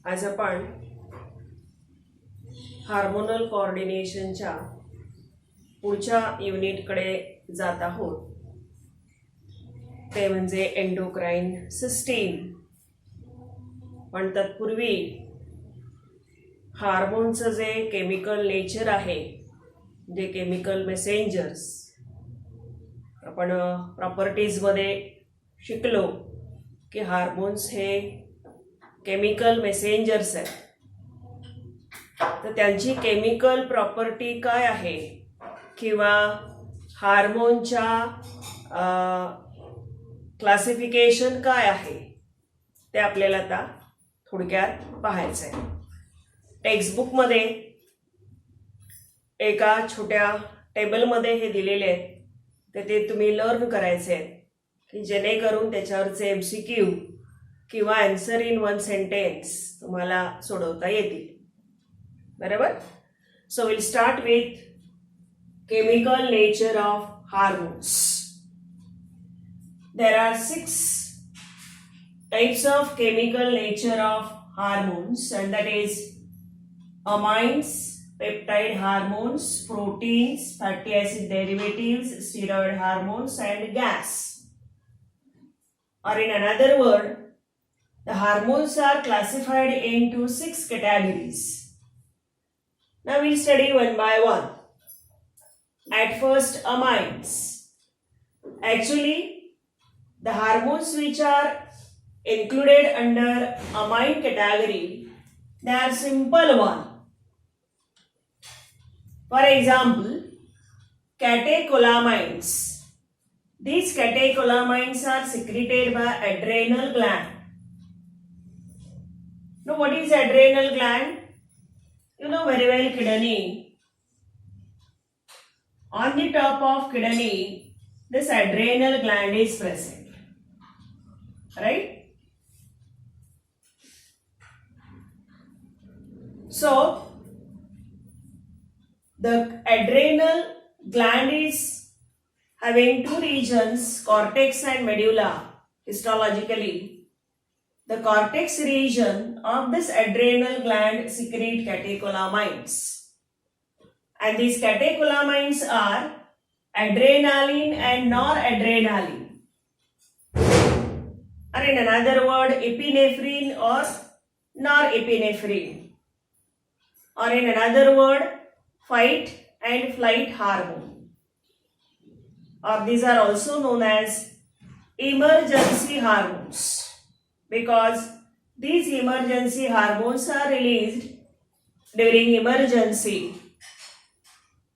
आज आपण हार्मोनल कोऑर्डिनेशनच्या पुढच्या युनिटकडे जात आहोत. ते म्हणजे एंडोक्राइन सिस्टीम. पण तत्पूर्वी हार्मोनचं जे केमिकल नेचर आहे, जे केमिकल मेसेंजर्स आपण प्रॉपर्टीजमध्ये शिकलो की हार्मोन्स हे केमिकल मेसेंजर्स आहेत. तर त्यांची केमिकल प्रॉपर्टी काय आहे किंवा हार्मोनच्या क्लासिफिकेशन काय आहे ते आपल्याला आता थोडक्यात पाहायचं आहे. टेक्स्टबुकमध्ये एका छोट्या टेबलमध्ये हे दिलेले आहेत, तर ते तुम्ही लर्न करायचे आहेत की जेणेकरून त्याच्यावरचे MCQ किंवा आन्सर इन वन सेंटेन्स तुम्हाला सोडवता येतील. बरोबर. So will start with chemical nature of hormones. There are 6 types of chemical nature of hormones, and that is amines, peptide hormones, proteins, fatty acid derivatives, steroid hormones, and gas. Or in another word, the hormones are classified into 6 categories. Now we'll study one by one. At first, amines. Actually, the hormones which are included under amine category, they are simple one. For example, catecholamines. These catecholamines are secreted by adrenal gland. Now, what is adrenal gland? You know very well, kidney. On the top of kidney, this adrenal gland is present. Right? So, the adrenal gland is having two regions, cortex and medulla. Histologically, the cortex region of this adrenal gland secrete catecholamines, and these catecholamines are adrenaline and noradrenaline, or in another word, epinephrine or norepinephrine, or in another word, fight and flight hormone, or these are also known as emergency hormones, because these emergency hormones are released during emergency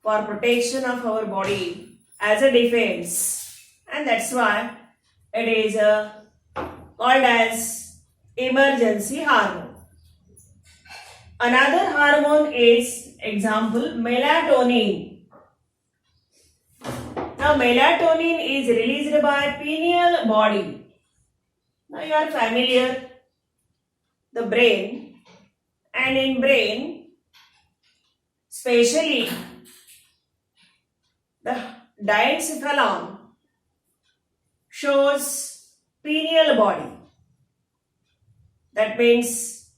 for protection of our body as a defense, and that's why it is called as emergency hormone. Another hormone is, example, melatonin. Now melatonin is released by pineal body. Now you are familiar the brain, and in brain especially the diencephalon shows pineal body. That means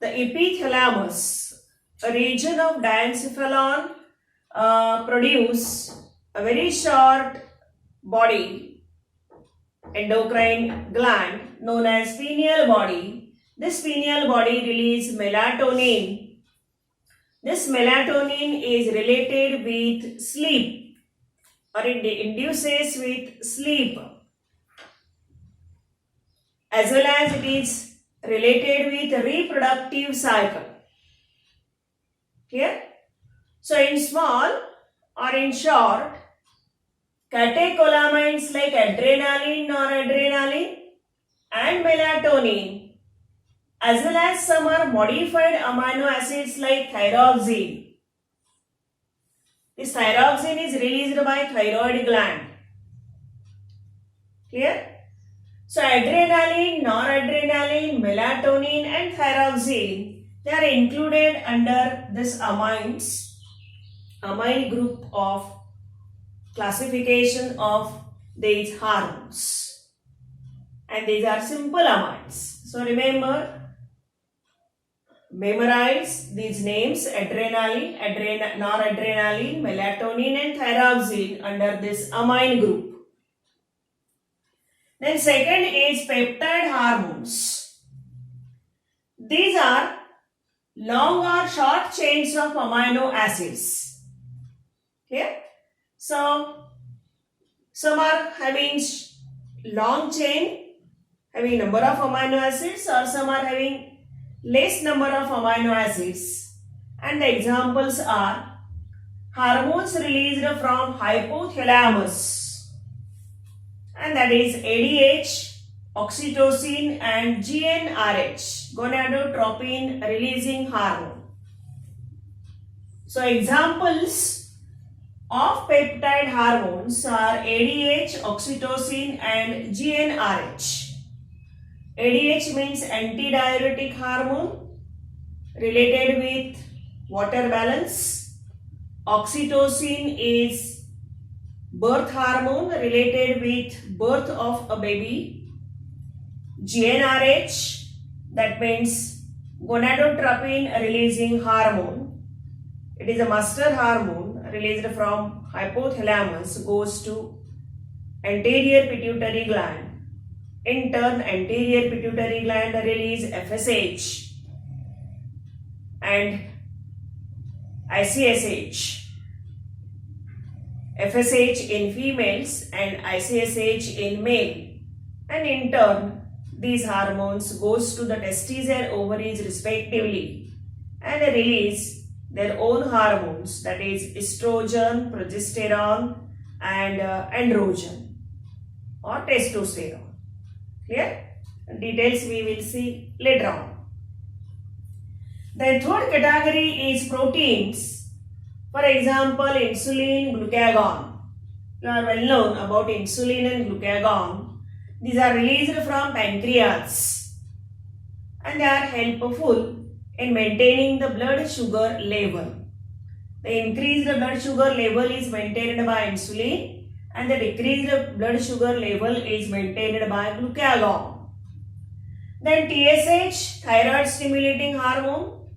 the epithalamus, a region of diencephalon, produce a very short body, endocrine gland known as pineal body. This pineal body releases melatonin. This melatonin is related with sleep, or it induces with sleep, as well as it is related with reproductive cycle. Clear? So in small or in short, catecholamines like adrenaline, noradrenaline and melatonin, as well as some are modified amino acids like thyroxine. This thyroxine is released by thyroid gland. Clear? So adrenaline, noradrenaline, melatonin and thyroxine, they are included under this amine group of classification of these hormones. And these are simple amines. So remember, memorize these names: adrenaline, noradrenaline, melatonin and thyroxine under this amine group. Then second is peptide hormones. These are long or short chains of amino acids. Okay? So, some are having long chain, having number of amino acids, or some are having less number of amino acids. And the examples are hormones released from hypothalamus, and that is ADH, oxytocin and GnRH, gonadotropin releasing hormone. So examples of peptide hormones are ADH, oxytocin and GnRH. ADH means antidiuretic hormone related with water balance. Oxytocin is birth hormone related with birth of a baby. GnRH, that means gonadotropin releasing hormone. It is a master hormone released from hypothalamus, goes to anterior pituitary gland. In turn, anterior pituitary gland release FSH and ICSH. FSH in females and ICSH in male, and in turn these hormones goes to the testes and ovaries respectively and release their own hormones, that is estrogen, progesterone and androgen or testosterone. Clear? Details we will see later on. The third category is proteins. For example, insulin, glucagon. You are well known about insulin and glucagon. These are released from pancreas and they are helpful in maintaining the blood sugar level. The increased blood sugar level is maintained by insulin and the decreased blood sugar level is maintained by glucagon. Then TSH, thyroid stimulating hormone.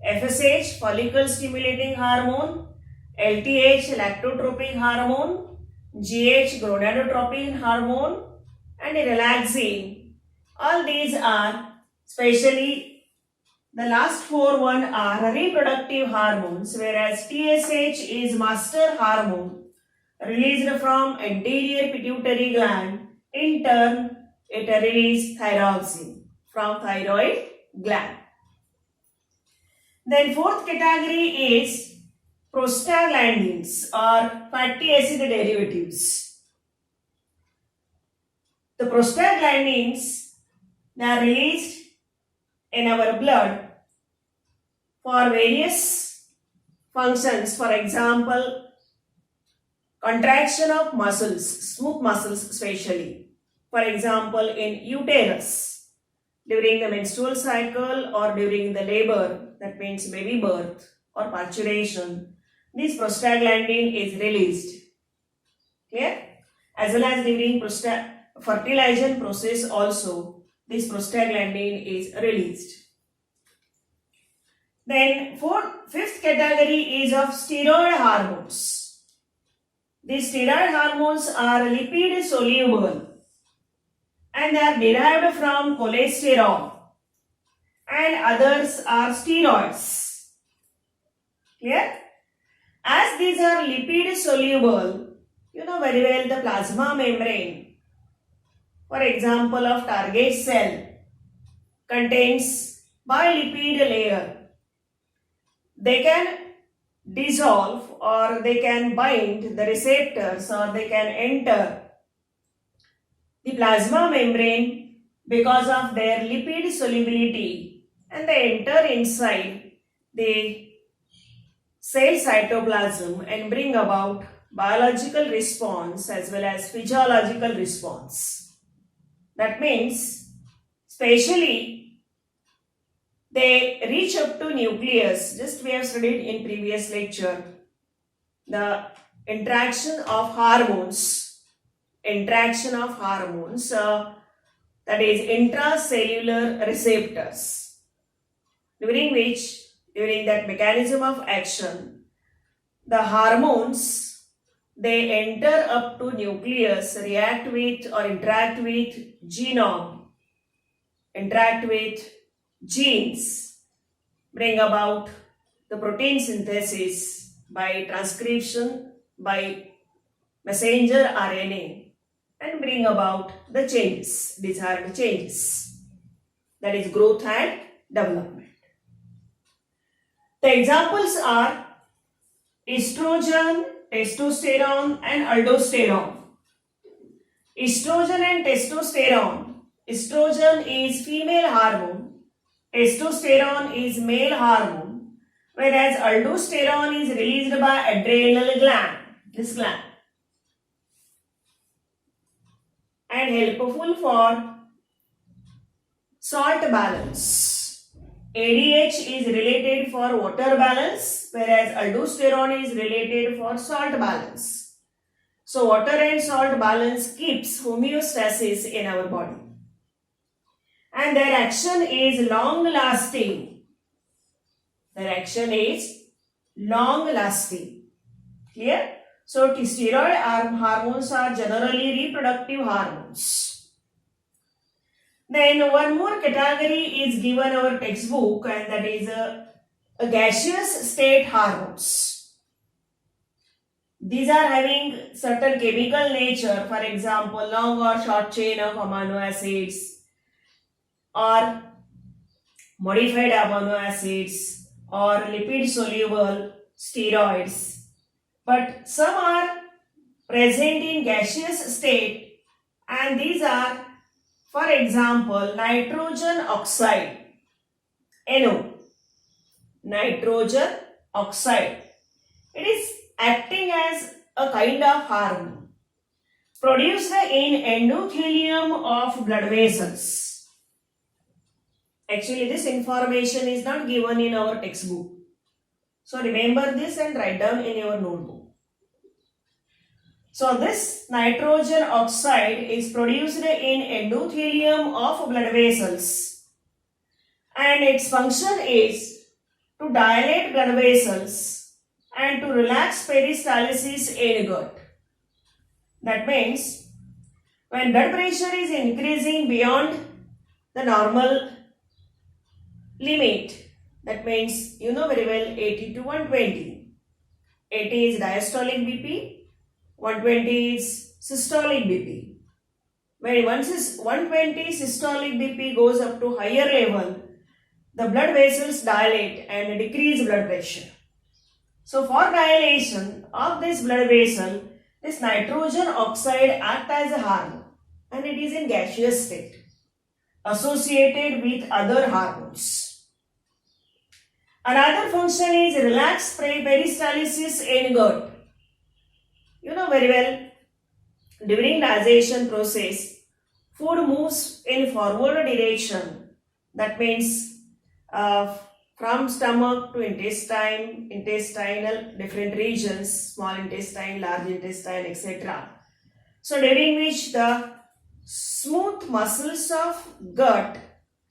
FSH, follicle stimulating hormone. LTH, lactotropic hormone. GH, gonadotropin hormone. And relaxin. All these are, especially the last four are reproductive hormones, whereas TSH is master hormone released from anterior pituitary gland. In turn, it releases thyroxine from thyroid gland. Then fourth category is prostaglandins or fatty acid derivatives. The prostaglandins, they are released in our blood for various functions. For example, contraction of muscles, smooth muscles especially. For example, in uterus, during the menstrual cycle or during the labor, that means baby birth or parturition, this prostaglandin is released. Clear? As well as during fertilization process also, this prostaglandin is released. Then fifth category is of steroid hormones. These steroid hormones are lipid soluble and they are derived from cholesterol and others are steroids. Clear? As these are lipid soluble, you know very well the plasma membrane, for example of target cell, contains bilipid layer. They can dissolve or they can bind the receptors or they can enter the plasma membrane because of their lipid solubility, and they enter inside the cell cytoplasm and bring about biological response as well as physiological response. That means, especially they reach up to nucleus. Just we have studied in previous lecture the interaction of hormones, that is intracellular receptors. during that mechanism of action, the hormones, they enter up to nucleus, react with or interact with genome, interact with genes, bring about the protein synthesis by transcription by messenger RNA, and bring about the changes. These are the changes. That is growth and development. The examples are estrogen, testosterone and aldosterone. Estrogen and testosterone. Estrogen is female hormone. Testosterone is male hormone. Whereas aldosterone is released by adrenal gland. This gland. And helpful for salt balance. ADH is related for water balance, whereas aldosterone is related for salt balance. So water and salt balance keeps homeostasis in our body. And their action is long lasting. Their action is long lasting. Clear? So steroid hormones are generally reproductive hormones. Then one more category is given our textbook, and that is a gaseous state hormones. These are having certain chemical nature, for example, long or short chain of amino acids or modified amino acids or lipid soluble steroids. But some are present in gaseous state, and these are, for example, nitrogen oxide, NO, nitrogen oxide. It is acting as a kind of hormone produced in endothelium of blood vessels. Actually, this information is not given in our textbook. So remember this and write down in your notebook. So this nitrogen oxide is produced in endothelium of blood vessels, and its function is to dilate blood vessels and to relax peristalsis in gut. That means when blood pressure is increasing beyond the normal limit, that means you know very well 80 to 120. 80 is diastolic BP, 120 is systolic BP. When once 120 systolic BP goes up to higher level, the blood vessels dilate and decrease blood pressure. So for dilation of this blood vessel, this nitrogen oxide acts as a hormone, and it is in gaseous state associated with other hormones. Another function is relax peristalsis in gut. You know very well, during digestion process, food moves in forward direction. That means from stomach to intestine, intestinal different regions, small intestine, large intestine, etc. So during which the smooth muscles of gut,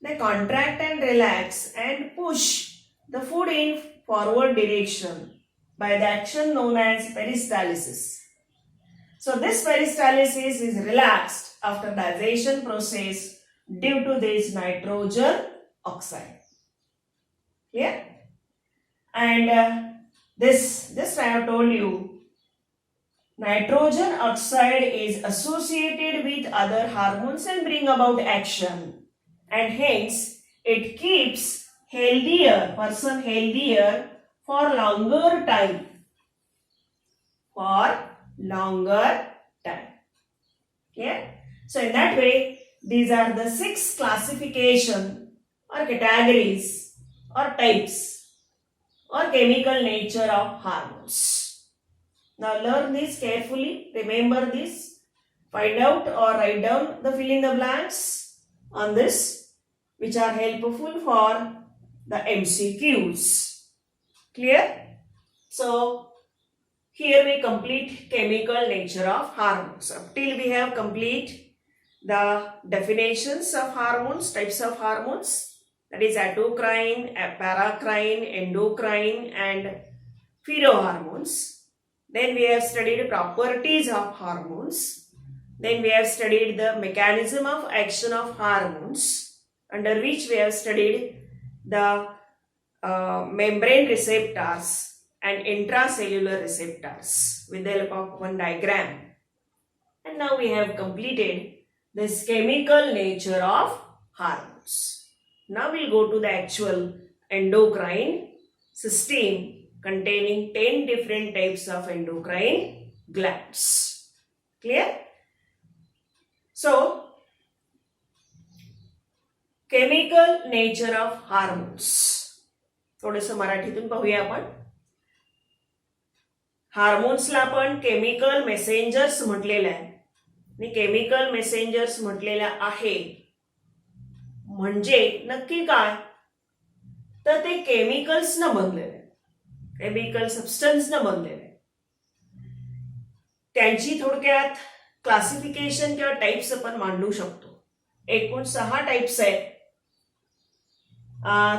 they contract and relax and push the food in forward direction by the action known as peristalsis. So this peristalsis is relaxed after digestion process due to this nitrogen oxide. Yeah? And this I have told you, nitrogen oxide is associated with other hormones and bring about action, and hence it keeps person healthier for longer time. Yeah? So in that way, these are the 6 classification or categories or types or chemical nature of hormones. Now learn this carefully, remember this, find out or write down the fill in the blanks on this, which are helpful for the MCQs. Clear? So here we complete chemical nature of hormones. Up till we have complete the definitions of hormones, types of hormones. that is autocrine, paracrine, endocrine and pherohormones. Then we have studied properties of hormones. Then we have studied the mechanism of action of hormones, under which we have studied the membrane receptors and intracellular receptors with the help of one diagram. And now we have completed this chemical nature of hormones. Now we'll go to the actual endocrine system containing 10 different types of endocrine glands. Clear? So, chemical nature of hormones. थोडंसं मराठीतून पाहूया आपण. हार्मोन्सला आपण chemical मेसेंजर्स म्हटलेलं आहे आणि chemical मेसेंजर्स म्हटलेल्या आहे म्हणजे नक्की काय, तर ते केमिकल्स न बनलेले, केमिकल सबस्टन्स न बनलेले. त्यांची थोडक्यात क्लासिफिकेशन किंवा टाइप्स आपण मांडू शकतो. एकूण 6 टाइप्स आहेत.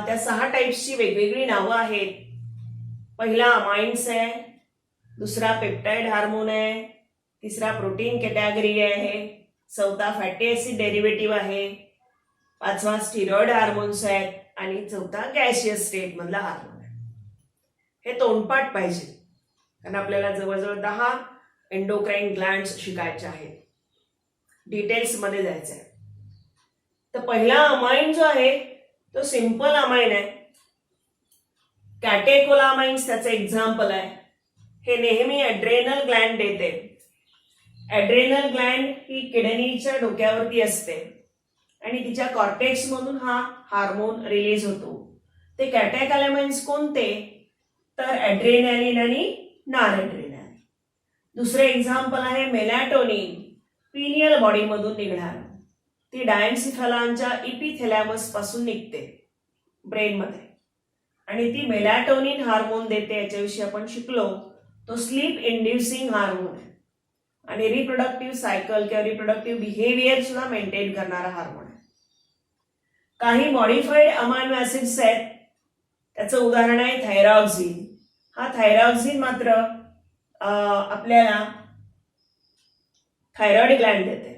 त्या 6 टाइप्सची वेगवेगळी नावं आहेत. पहिला अमाइन्स आहे, दुसरा पेप्टाइड हार्मोन आहे, तिसरा प्रोटीन कॅटेगरी आहे, चौथा फॅटी ऍसिड डेरिव्हेटिव्ह आहे, पाचवा स्टिरॉइड हार्मोन्स आहेत आणि चौथा गॅसियस स्टेट मधला हार्मोन आहे. हे तोंडपाठ पाहिजे कारण आपल्याला जवळजवळ 10 एंडोक्राइन ग्लँड्स शिकायचे आहेत, डिटेल्स मध्ये जायचं आहे. तर पहिला अमाइन जो आहे तो सिंपल अमाइन आहे. कॅटेकोलामाइन्स त्याचं एक्झाम्पल आहे. हे नेहमी ॲड्रेनल ग्लँड देते. ॲड्रेनल ग्लँड ही किडनीच्या डोक्यावरती असते आणि तिच्या कॉर्टेक्स मधून हा हार्मोन रिलीज होतो. ते कॅटेकोलामाइन्स कोणते, तर ॲड्रेनालिन आणि नॉरॲड्रेनालिन. दुसरे एक्झाम्पल आहे मेलॅटोनिन, पिनियल बॉडी मधून निघणार. ती डायन्सिफॅलॉनच्या इपिथॅलॅमस पासून निघते ब्रेन मध्ये आणि ती मेलॅटोनिन हार्मोन देते. याच्याविषयी आपण शिकलो. तो स्लीप इंड्युसिंग हार्मोन आहे आणि रिप्रोडक्टिव्ह सायकल किंवा रिप्रोडक्टिव्ह बिहेवियर सुद्धा मेंटेन करणारा हार्मोन आहे. काही मॉडिफाईड अमायनो ऍसिड्स आहेत. त्याचं उदाहरण आहे थायरॉक्सिन. हा थायरॉक्सिन मात्र आपल्याला थायरॉइड ग्लँड देते.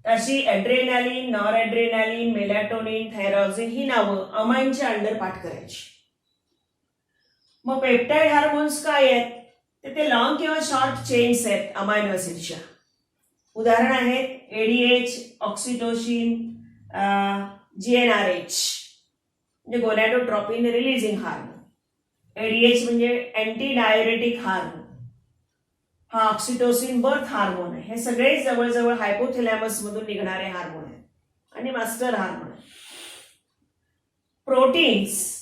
अशी ॲड्रेनालिन, नॉरॲड्रेनालिन, मेलॅटोनिन, थायरॉक्सिन ही नावं अमाइनच्या अंडर पाठ करायची. मग पेप्टाइड हार्मोन्स काय आहेत, ते लॉंग किंवा शॉर्ट चेन्स आहेत अमायनो ऍसिडच्या. उदाहरण आहेत एडीएच, ऑक्सिटोसिन, जीएनआरएच म्हणजे गोनॅडोट्रोपिन रिलीजिंग हार्मोन. एडीएच म्हणजे अँटी डाययुरेटिक हार्मोन. हा ऑक्सिटोसिन बर्थ हार्मोन आहे. हे सगळे जवळजवळ हायपोथॅलॅमस मधून निघणारे हार्मोन आहेत आणि मास्टर हार्मोन आहे. Proteins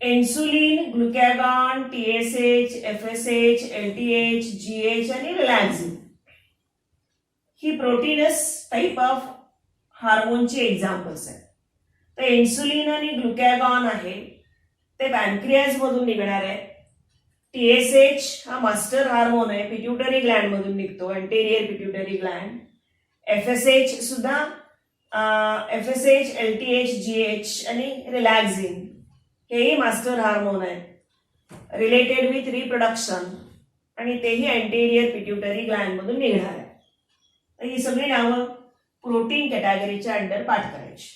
insulin, glucagon, TSH, FSH, LTH, GH आणि रिलॅक्सिन ही प्रोटीनस टाइप ऑफ हार्मोनची एक्झाम्पल्स आहेत. तर इन्सुलिन आणि ग्लुकॅगॉन आहे ते पॅनक्रियाज मधून निघणार आहे. टीएसएच हा मास्टर हार्मोन आहे, पिट्युटरी ग्लँड मधून निघतो, अँटेरियर पिट्युटरी ग्लँड. एफएसएच सुद्धा एफएसएच, एलटीएच, जीएच आणि रिलॅक्सिन हेही मास्टर हार्मोन आहेत रिलेटेड विथ रिप्रोडक्शन आणि तेही अँटेरियर पिट्युटरी ग्लँड मधून निघणार आहे. तर ही सगळी नावं प्रोटीन कॅटेगरीच्या अंडर पाठ करायची.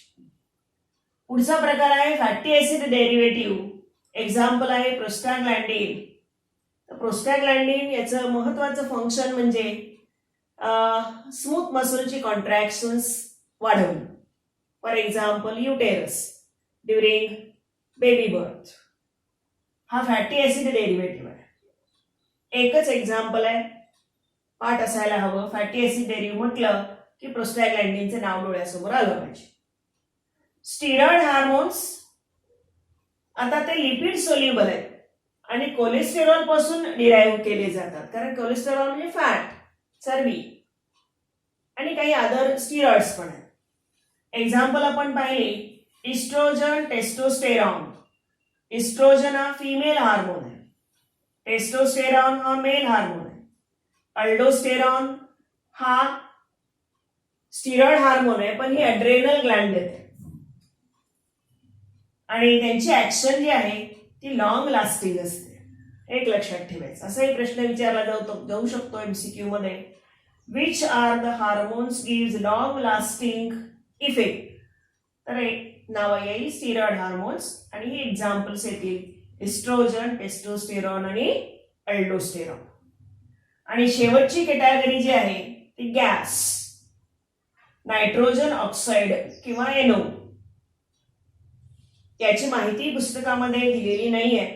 पुढचा प्रकार आहे फॅटी ऍसिड डेरिव्हेटिव्ह. एक्झाम्पल आहे प्रोस्टाग्लॅन्डिन. प्रोस्टाग्लॅन्डिन याचं महत्वाचं फंक्शन म्हणजे स्मूथ मसलची कॉन्ट्रॅक्शन्स वाढवणं. For example uterus during baby birth. हा फॅटी ऍसिड डेरिव्हेटिव्ह आहे. एकच एक्झाम्पल आहे, पाठ असायला हवं. फॅटी ऍसिड डेरिव्हेटिव्ह म्हटलं की प्रोस्टाग्लॅन्डिनचं नाव डोळ्यासमोर आलं पाहिजे. स्टिरॉइड हार्मोन्स आता ते लिपिड सोल्युबल आहेत आणि कोलेस्टेरॉल पासून डिराईव्ह केले जातात कारण कोलेस्टेरॉल म्हणजे फॅट, चरबी आणि काही अदर स्टिरॉइड्स पण आहेत. एक्झाम्पल आपण पाहिले इस्ट्रोजन, टेस्टोस्टेरॉन. इस्ट्रोजन हा फिमेल हार्मोन आहे, टेस्टोस्टेरॉन हा मेल हार्मोन आहे, अल्डोस्टेरॉन हा स्टिरॉइड हार्मोन आहे पण ही ॲड्रेनल ग्लँड देते. आणि त्यांची ऍक्शन जी आहे ती लॉंग लास्टिंग असते. एक लक्षात ठेवायचं. असाही प्रश्न विचारला जाऊ शकतो एमसीक्यू मध्ये. Which are the hormones gives long lasting effect. तर एक नाव येईल स्टिरॉइड हार्मोन्स आणि ही एक्झाम्पल्स येतील इस्ट्रोजन, टेस्टोस्टेरॉन आणि अल्डोस्टेरॉन. आणि शेवटची कॅटेगरी जी आहे ती गॅस, नायट्रोजन ऑक्साईड किंवा एनओ. याची माहिती पुस्तकामध्ये दिलेली नाहीये,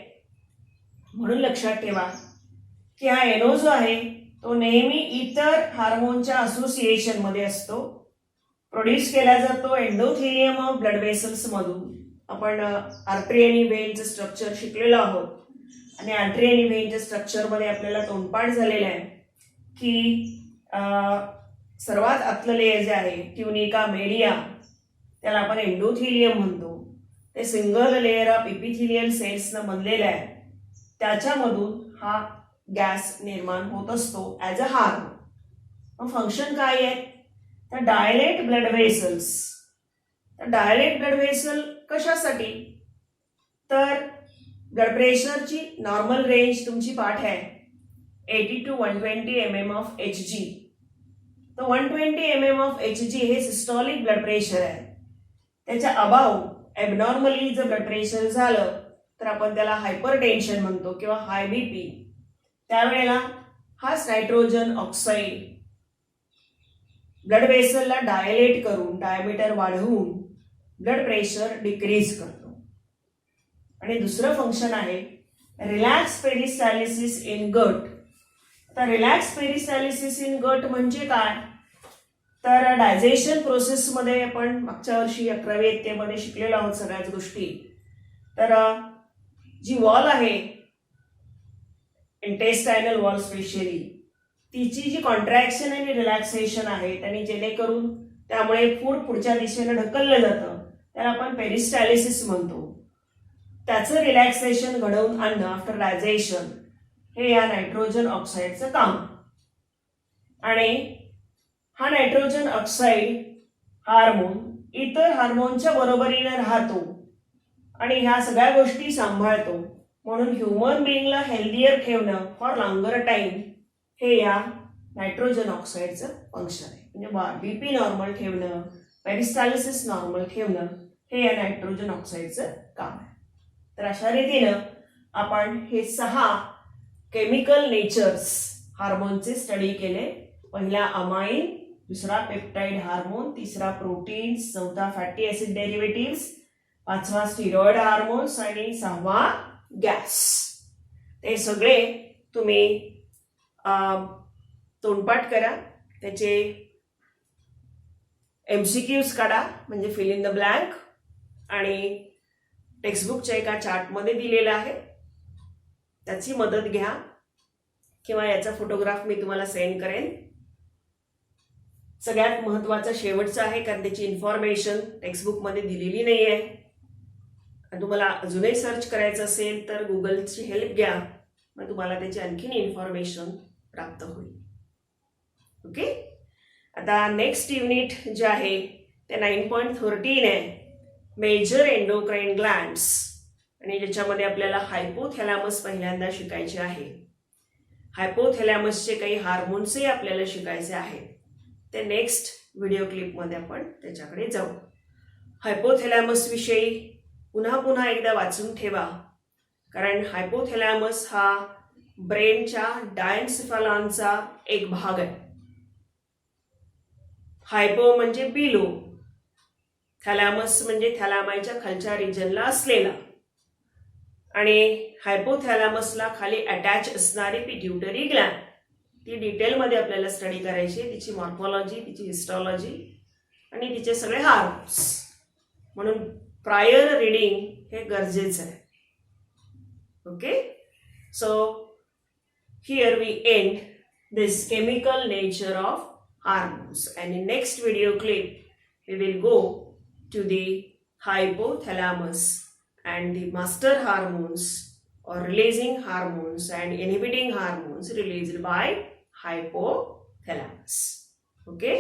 म्हणून लक्षात ठेवा की हा एनओ जो आहे तो नेहमी इतर हार्मोनच्या असोसिएशन मध्ये असतो. प्रोड्यूस केला जातो एंडोथेलियम ऑफ ब्लड वेसल्स मधून. आपण आर्टरी आणि व्हेनचं स्ट्रक्चर शिकलेलो आहोत आणि आर्टरी आणि व्हेनच्या स्ट्रक्चर मध्ये आपल्याला तोंडपाठ झालेला आहे की सर्वात आतलं लेयर जे आहे ट्युनिका मेडिया त्याला आपण एंडोथेलियम म्हणतो. ते सिंगल लेयर ऑफ इपिथेलियल सेल्सनं बनलेलं आहे. त्याच्यामधून हा गॅस निर्माण होत असतो as a hormone. Mug function काय आहे तर dilate blood vessels. Dilate blood vessel कशासाठी तर ब्लड प्रेशरची नॉर्मल रेंज तुमची पाठ आहे 80 to 120 mm ऑफ HG. तर 120 mm ऑफ HG हे सिस्टॉलिक ब्लड प्रेशर आहे. त्याच्या अबाव ॲबनॉर्मली जर ब्लड प्रेशर झालं तर आपण त्याला हायपर टेन्शन म्हणतो किंवा हाय बीपी. त्यावेळेला हाच नायट्रोजन ऑक्साईड ब्लड वेसलला डायलेट करून डायमीटर वाढवून ब्लड प्रेशर डिक्रीज करतो. आणि दुसरं फंक्शन आहे रिलॅक्स पेरिस्टॅलिसिस इन गट. तर रिलॅक्स पेरिस्टॅलिसिस इन गट म्हणजे काय तर डायजेशन प्रोसेसमध्ये आपण मागच्या वर्षी 11वी इयत्तेमध्ये शिकलेलो आहोत सगळ्याच गोष्टी. तर जी वॉल आहे इंटेस्टायनल वॉल स्पेशली तिची जी कॉन्ट्रॅक्शन आणि रिलॅक्सेशन आहे त्यांनी जेणेकरून त्यामुळे फूड पुढच्या दिशेने ढकललं जातं त्याला आपण पेरिस्टॅलिसिस म्हणतो. त्याचं रिलॅक्सेशन घडवून आणणं आफ्टर डायजेशन हे या नायट्रोजन ऑक्साईडचं काम. आणि हा नायट्रोजन ऑक्साईड हार्मोन इतर हार्मोनच्या बरोबरीने राहतो आणि ह्या सगळ्या गोष्टी सांभाळतो. म्हणून ह्युमन बिईंगला हेल्दियर ठेवणं फॉर लॉंगर टाइम हे या नायट्रोजन ऑक्साईडचं फंक्शन आहे. म्हणजे बीपी नॉर्मल ठेवणं, पेरिस्टॅलिसिस नॉर्मल ठेवणं हे या नायट्रोजन ऑक्साईडचं काम आहे. तर अशा रीतीनं आपण हे 6 केमिकल नेचर्स हार्मोनचे स्टडी केले. पहिला अमाइन, दुसरा पेप्टाइड हार्मोन, तिसरा प्रोटीन्स, चौथा फॅटी ऍसिड डेरिव्हेटिव्स, 5वा स्टिरॉइड हार्मोन्स आणि 6वा गॅस. ते सगळे तुम्ही तोंडपाठ करा. त्याचे MCQs काढा म्हणजे फिल इन द ब्लँक आणि टेक्स्टबुकच्या एका चार्टमध्ये दिलेला आहे त्याची मदत घ्या किंवा याचा फोटोग्राफ मी तुम्हाला सेंड करेन. सगळ्यात महत्वाचं शेवटचं आहे कारण त्याची इन्फॉर्मेशन टेक्स्टबुकमध्ये दिलेली नाही आहे. तुम्हाला अजूनही सर्च करायचं असेल तर गुगलची हेल्प घ्या मग तुम्हाला त्याची आणखीन इन्फॉर्मेशन प्राप्त होईल. ओके. आता नेक्स्ट युनिट जे आहे ते 9.13 आहे मेजर एंडोक्राइन ग्लँड्स आणि ज्याच्यामध्ये आपल्याला हायपोथॅलॅमस पहिल्यांदा शिकायचे आहे. हायपोथॅलॅमसचे काही हार्मोन्सही आपल्याला शिकायचे आहेत. ते नेक्स्ट व्हिडिओ क्लिपमध्ये आपण त्याच्याकडे जाऊ. हायपोथॅलॅमस विषयी पुन्हा एकदा वाचून ठेवा कारण हायपोथॅलॅमस हा ब्रेनच्या डायन्सेफॅलॉनचा एक भाग आहे. हायपो म्हणजे बिलो, थॅलॅमस म्हणजे थॅलॅमायच्या खालच्या रिजनला असलेला आणि हायपोथॅलॅमसला खाली अटॅच असणारी पिट्युटरी ग्लॅंड. ती डिटेलमध्ये आपल्याला स्टडी करायची, तिची मॉर्फॉलॉजी, तिची हिस्टॉलॉजी आणि तिचे सगळे हार्मोन्स. म्हणून प्रायर रीडिंग हे गरजेचं आहे. Okay. So here we end this chemical nature of hormones and in next video clip we will go to the hypothalamus and the master hormones or releasing hormones and inhibiting hormones released by hypothalamus. Okay.